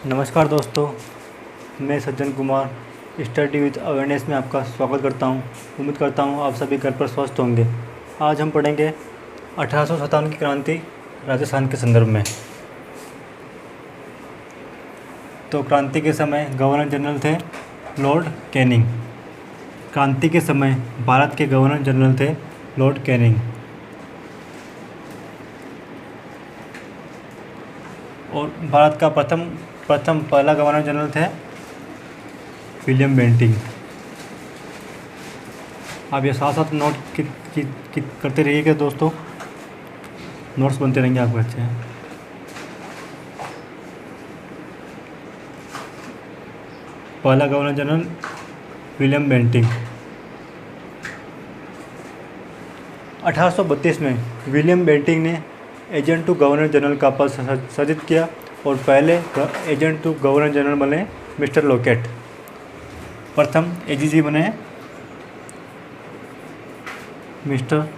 नमस्कार दोस्तों, मैं Sajjan Kumar study with awareness में आपका स्वागत करता हूं। उम्मीद करता हूं आप सभी घर पर स्वस्थ होंगे। आज हम पढ़ेंगे 1857 की क्रांति राजस्थान के संदर्भ में। तो क्रांति के समय गवर्नर जनरल थे लॉर्ड कैनिंग। क्रांति के समय भारत के गवर्नर जनरल थे लॉर्ड कैनिंग और भारत का पहला गवर्नर जनरल थे विलियम बेंटिंग। आप ये साथ साथ नोट करते रहिएगा दोस्तों, नोट्स बनते रहेंगे आपके अच्छे हैं। पहला गवर्नर जनरल विलियम बेंटिंग। 1832 में विलियम बेंटिंग ने एजेंट टू गवर्नर जनरल का पद सृजित किया और पहले एजेंट टू गवर्नर जनरल बने मिस्टर लोकेट। प्रथम एजीजी बने मिस्टर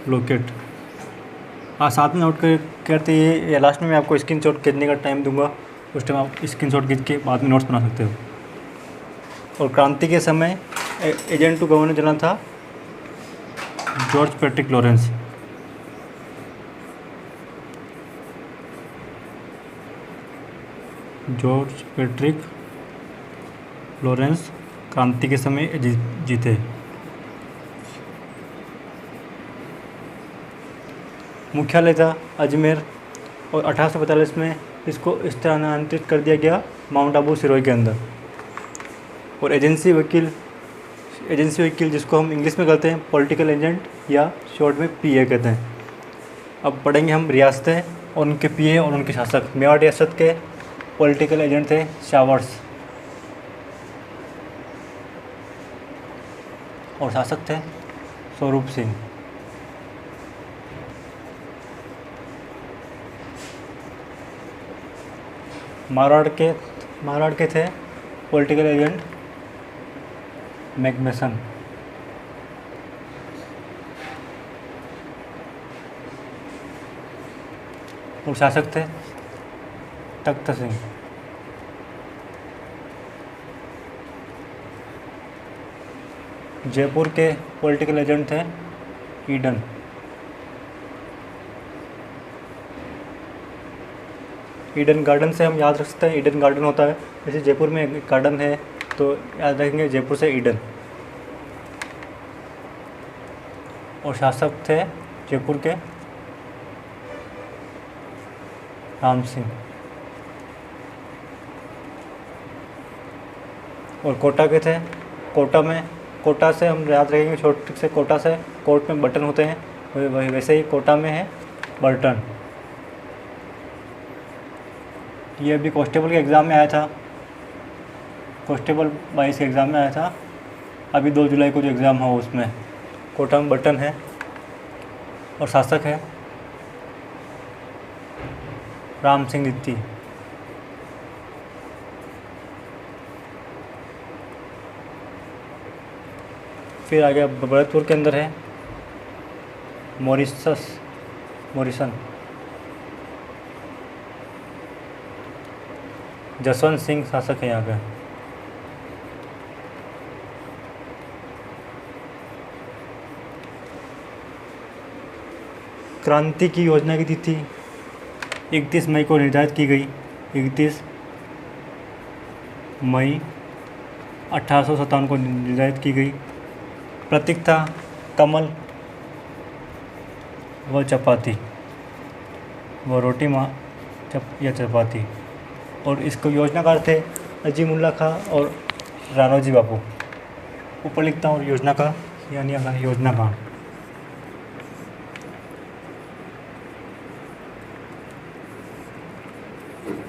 लोकेट। साथ में नोट करते ये लास्ट में मैं आपको स्क्रीनशॉट खींचने का टाइम दूंगा, उस टाइम आप स्क्रीनशॉट खींच के बाद में नोट्स बना सकते हो। और क्रांति के समय एजेंट टू गवर्नर जनरल था George Patrick Lawrence. George Patrick Lawrence क्रांति के समय जीते। मुख्यालय था अजमेर और 1845 में इसको स्थानांतरित कर दिया गया माउंट आबू सिरोही के अंदर। और एजेंसी वकील जिसको हम इंग्लिश में कहते हैं पॉलिटिकल एजेंट या शॉर्ट में पीए कहते हैं। अब पढ़ेंगे हम रियासतें और उनके पीए और उनके शासक। मेवाड़ रियासत के पॉलिटिकल एजेंट थे शावर्स और शासक थे स्वरूप सिंह। मारवाड़ के थे पॉलिटिकल एजेंट मैकमेसन। और शासक थे तख्त सिंह। जयपुर के पॉलिटिकल एजेंट थे ईडन। ईडन गार्डन से हम याद रख सकते हैं, ईडन गार्डन होता है जैसे जयपुर में एक गार्डन है तो याद रखेंगे जयपुर से ईडन। और शासक थे जयपुर के राम सिंह। और कोटा के थे कोटा से हम याद रखेंगे छोटे से कोटा से कोर्ट में बटन होते हैं, वैसे ही कोटा में है बर्टन। ये अभी कांस्टेबल के एग्ज़ाम में आया था, कांस्टेबल 22 के एग्ज़ाम में आया था। अभी 2 जुलाई को जो एग्ज़ाम हो उसमें कोटा में बटन है। और शासक है राम सिंह दित्ती। फिर आगे भरतपुर के अंदर है मॉरिसन। जसवंत सिंह शासक है यहाँ का। क्रांति की योजना की तिथि 31 मई को निर्धारित की गई। 31 मई 1857 को निर्धारित की गई। प्रतीक था कमल व चपाती व रोटी या चपाती। और इसको योजनाकार थे अजीमुल्ला खां और राणोजी बापू। ऊपर लिखता हूँ योजना का यानी योजनाकार।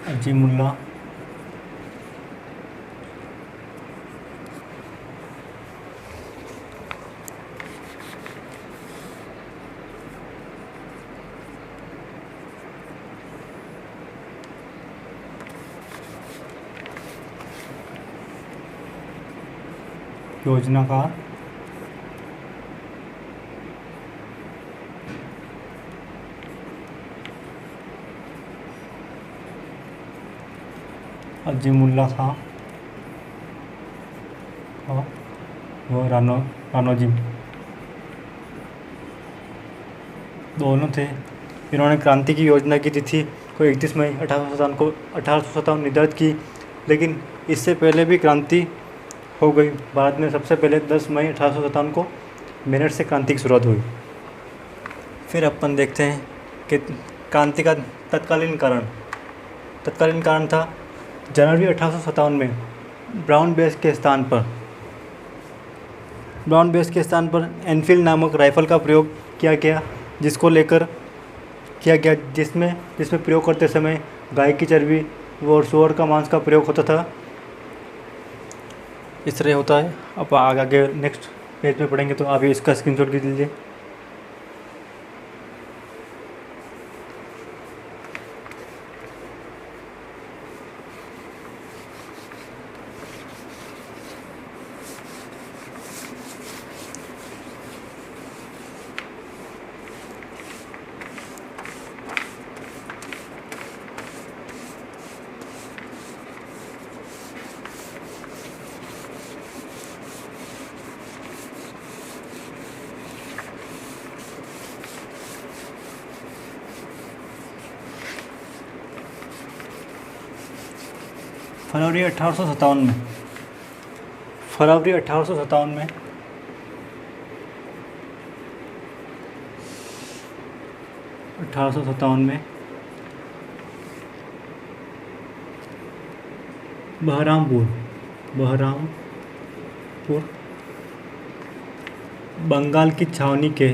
अजीमुल्ला योजनाकार अजीमुल्ला खां और वो रानोजी दोनों थे। इन्होंने क्रांति की योजना की तिथि को 31 मई 1857 निर्धारित की, लेकिन इससे पहले भी क्रांति हो गई। भारत में सबसे पहले 10 मई 1857 को मेरठ से क्रांति की शुरुआत हुई। फिर अपन देखते हैं कि क्रांति का तत्कालीन कारण था जनवरी 1857 में ब्राउन बेस के स्थान पर एनफील्ड नामक राइफल का प्रयोग किया गया, जिसमें प्रयोग करते समय गाय की चर्बी और सूअर का मांस का प्रयोग होता था। इस तरह होता है। अब आगे नेक्स्ट पेज में पढ़ेंगे, तो आप इसका स्क्रीनशॉट खींच लीजिए। फरवरी 1857 में बहरामपुर बंगाल की छावनी के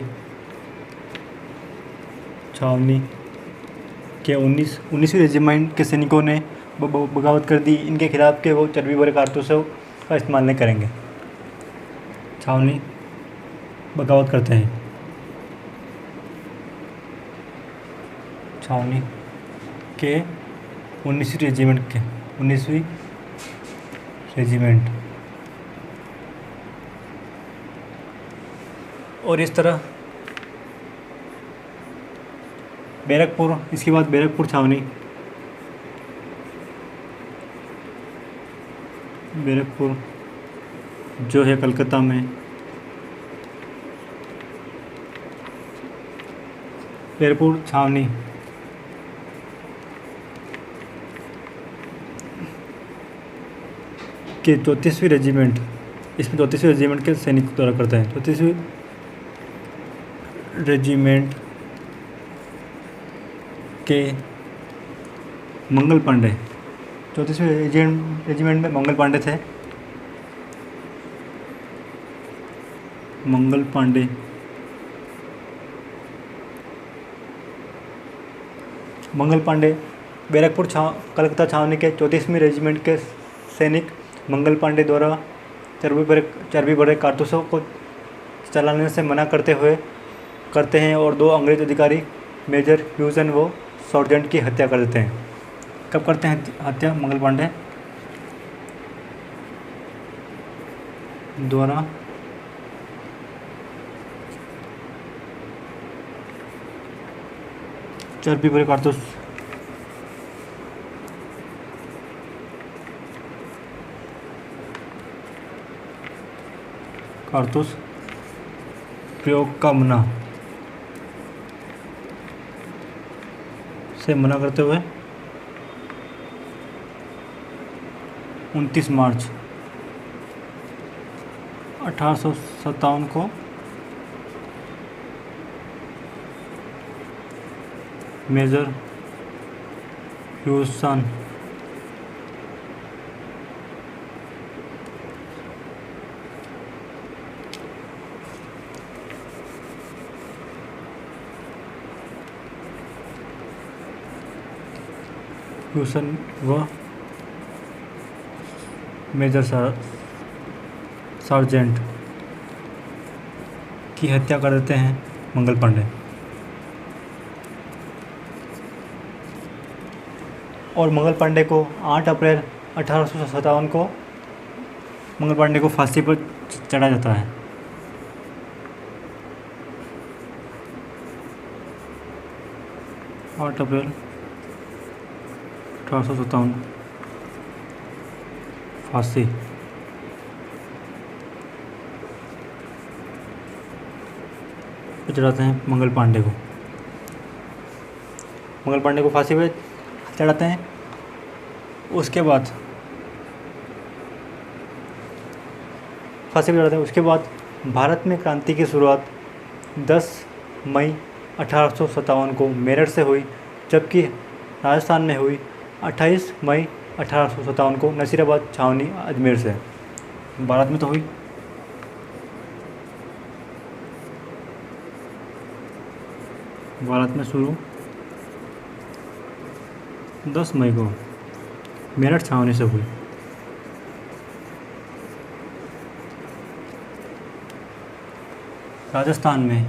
19वीं रेजिमेंट के सैनिकों ने बगावत कर दी। इनके खिलाफ के वो चर्बी भरे कारतूसों का इस्तेमाल नहीं करेंगे। छावनी बगावत करते हैं। छावनी के 19वीं रेजिमेंट और इस तरह बैरकपुर, इसके बाद बैरकपुर छावनी, बैरकपुर जो है कलकत्ता में, बैरकपुर छावनी के 34वीं रेजिमेंट, इसमें 34वीं रेजिमेंट के सैनिक द्वारा करते हैं। 34वीं रेजिमेंट के मंगल पांडे, 34वीं रेजिमेंट में मंगल पांडे थे। मंगल पांडे बैरकपुर कलकत्ता छावनी के 34वीं रेजिमेंट के सैनिक मंगल पांडे द्वारा चर्बी भरे कारतूसों को चलाने से मना करते हैं और 2 अंग्रेज अधिकारी मेजर ह्यूज व सार्जेंट की हत्या कर देते हैं। कब करते हैं हत्या? मंगल पांडे द्वारा चर्बी भरे कारतूस प्रयोग का मना करते हुए 29 मार्च 1857 को मेजर ह्यूसन व मेजर सार्जेंट की हत्या कर देते हैं मंगल पांडे। और मंगल पांडे को 8 अप्रैल 1857 को मंगल पांडे को फांसी पर चढ़ा जाता है। अप्रैल 1857 फांसी पे चढ़ाते हैं मंगल पांडे को। मंगल पांडे को फांसी पे चढ़ाते हैं। उसके बाद फांसी पे चढ़ाते हैं। उसके बाद भारत में क्रांति की शुरुआत 10 मई 1857 को मेरठ से हुई, जबकि राजस्थान में हुई 28 मई 1857 को नसीराबाद छावनी अजमेर से। भारत में तो हुई भारत में शुरू 10 मई को मेरठ छावनी से हुई। राजस्थान में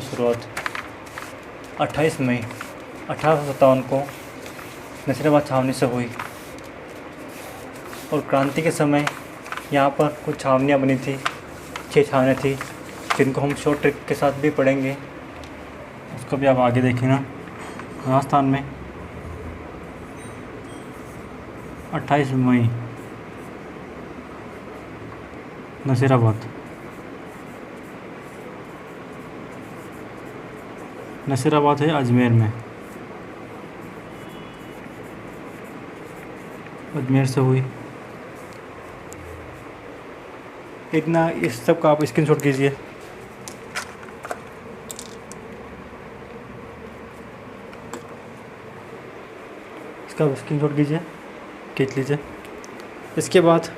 शुरुआत 28 मई 1857 को नसीराबाद छावनी से हुई। और क्रांति के समय यहाँ पर कुछ छावनियाँ बनी थी, 6 छावनियाँ थी, जिनको हम शॉर्ट ट्रिक के साथ भी पढ़ेंगे, उसको भी आप आगे देखिएगा। राजस्थान में 28 मई नसीराबाद है अजमेर में, अजमेर से हुई। इतना इस सब का आप स्क्रीनशॉट कीजिए। इसका स्क्रीनशॉट कीजिए, खींच लीजिए। इसके बाद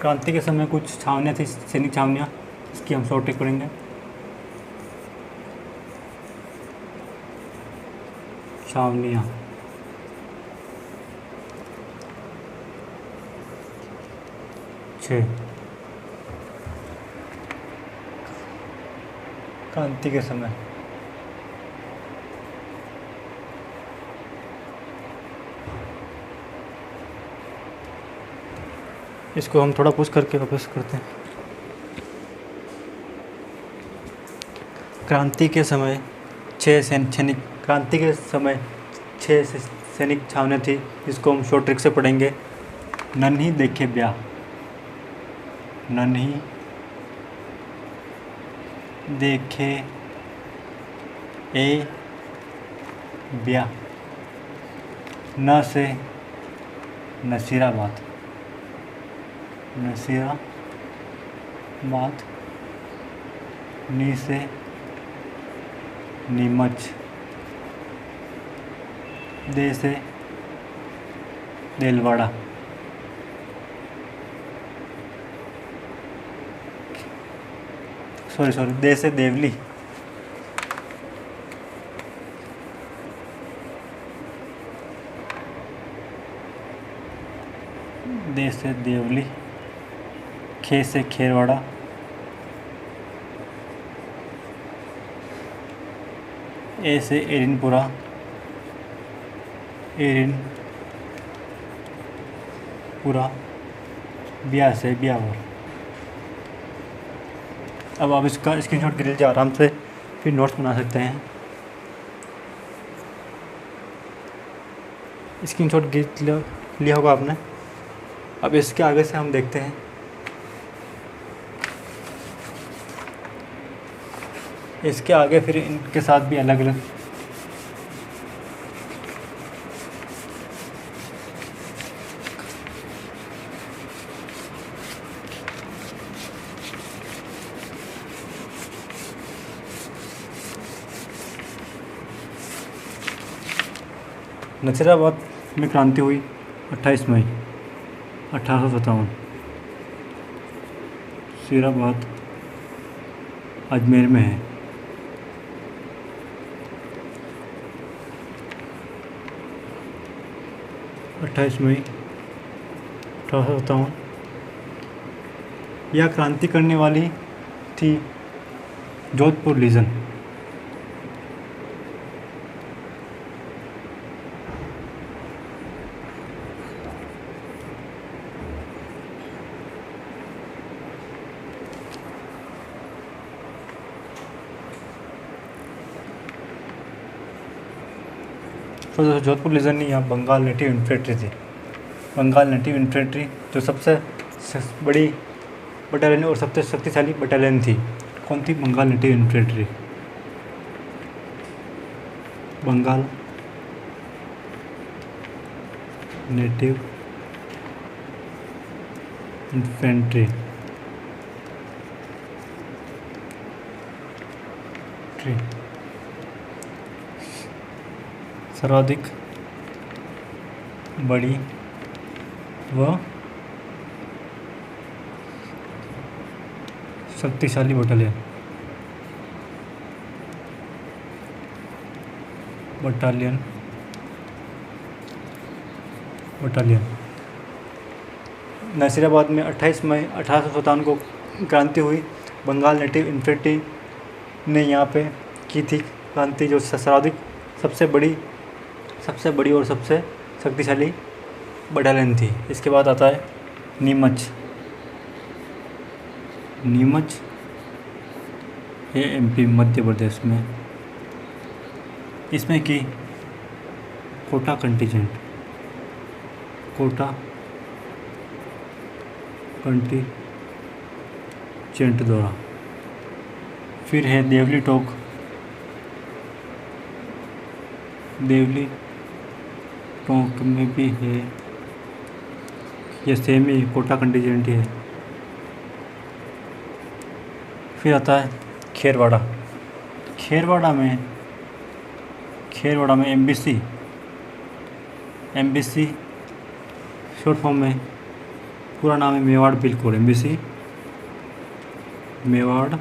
क्रांति के समय कुछ छावनियाँ थी, सैनिक छावनियाँ, इसकी हम शॉर्ट ट्रिक पढ़ेंगे। छावनियाँ क्रांति के समय इसको हम थोड़ा पुश करके वापस करते हैं। क्रांति के समय 6 सैनिक छावनियाँ थी, जिसको हम शॉर्ट ट्रिक से पढ़ेंगे। नन्ही देखे ब्याह, नन्ही देखे ए ब्याह, न से नसीराबाद, नी से नीमच, दे से देलवाड़ा, दे से देवली, दे से देवली, खे से खेरवाड़ा, ए से एरिनपुरा, ब्याह से ब्यावर। अब आप इसका स्क्रीनशॉट ले लीजिए आराम से, फिर नोट्स बना सकते हैं। स्क्रीनशॉट लिया होगा आपने। अब इसके आगे से हम देखते हैं। इसके आगे फिर इनके साथ भी अलग अलग नसीराबाद में क्रांति हुई 28 मई 1857। नसीराबाद अजमेर में है। अट्ठाईस मई 1857। यह क्रांति करने वाली थी जोधपुर लीजन। तो जोधपुर लीजन नहीं, यहाँ बंगाल नेटिव इन्फेंट्री थी। बंगाल नेटिव इन्फेंट्री जो सबसे बड़ी बटालियन और सबसे शक्तिशाली बटालियन थी। कौन थी? Bengal native infantry. Bengal native infantry सर्वाधिक बड़ी व शक्तिशाली बटालियन नासिराबाद में 28 मई 1857 को क्रांति हुई। बंगाल नेटिव इन्फेंट्री ने यहाँ पे की थी क्रांति, जो सर्वाधिक सबसे बड़ी और सबसे शक्तिशाली बटालियन थी। इसके बाद आता है नीमच। ये एमपी मध्य प्रदेश में। इसमें की कोटा कंटीजेंट द्वारा। फिर है देवली टोंक में भी है, ये सेम ही कोटा कंटीजेंट ही है। फिर आता है खेरवाड़ा में एमबीसी शॉर्ट फॉर्म में पूरा नाम है Mewar bill core. MBC Mewar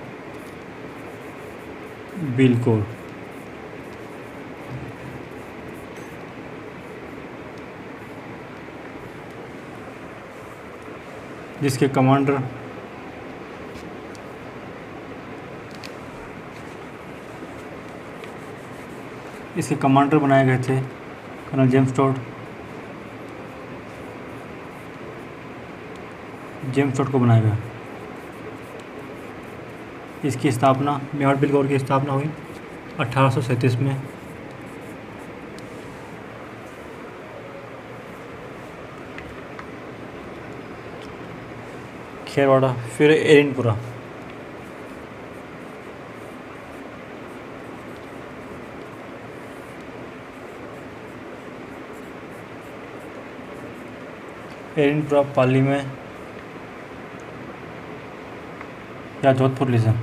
bill core. जिसके कमांडर बनाए गए थे कर्नल जेम्स टोड को बनाया गया। इसकी स्थापना, मेवाड़ बिल कोर की स्थापना हुई 1837 में। खेरवाड़ा। फिर एरिनपुरा। पाली में या जोधपुर लीजन।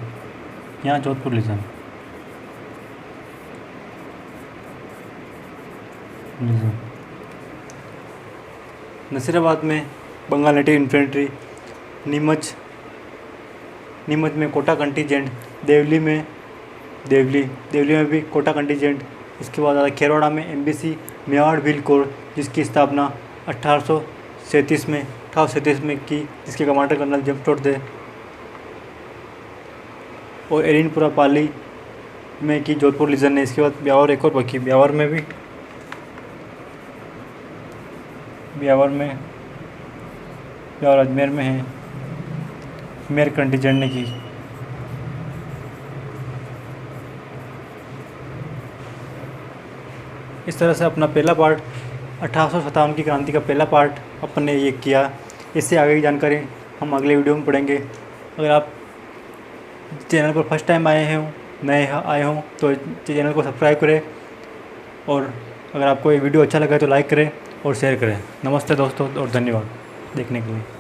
नसीराबाद में बंगाल नेटिव इन्फेंट्री। नीमच में कोटा कंटीजेंट। देवली में भी कोटा कंटीजेंट। इसके बाद आता है खेरवाड़ा में एमबीसी मेवाड़ बिल कोर, जिसकी स्थापना 1837 में की, जिसके कमांडर कर्नल जेम्स टोड थे। और एरिनपुरा पाली में की जोधपुर लीजन ने। इसके बाद ब्यावर एक और बाकी, ब्यावर अजमेर में है, मेयर कंटीजेंट ने की। इस तरह से अपना पहला पार्ट 1857 की क्रांति का पहला पार्ट अपन ने ये किया। इससे आगे की जानकारी हम अगले वीडियो में पढ़ेंगे। अगर आप चैनल पर फर्स्ट टाइम नए आए हों तो चैनल को सब्सक्राइब करें, और अगर आपको ये वीडियो अच्छा लगा तो लाइक करें और शेयर करें। नमस्ते दोस्तों और धन्यवाद देखने के लिए।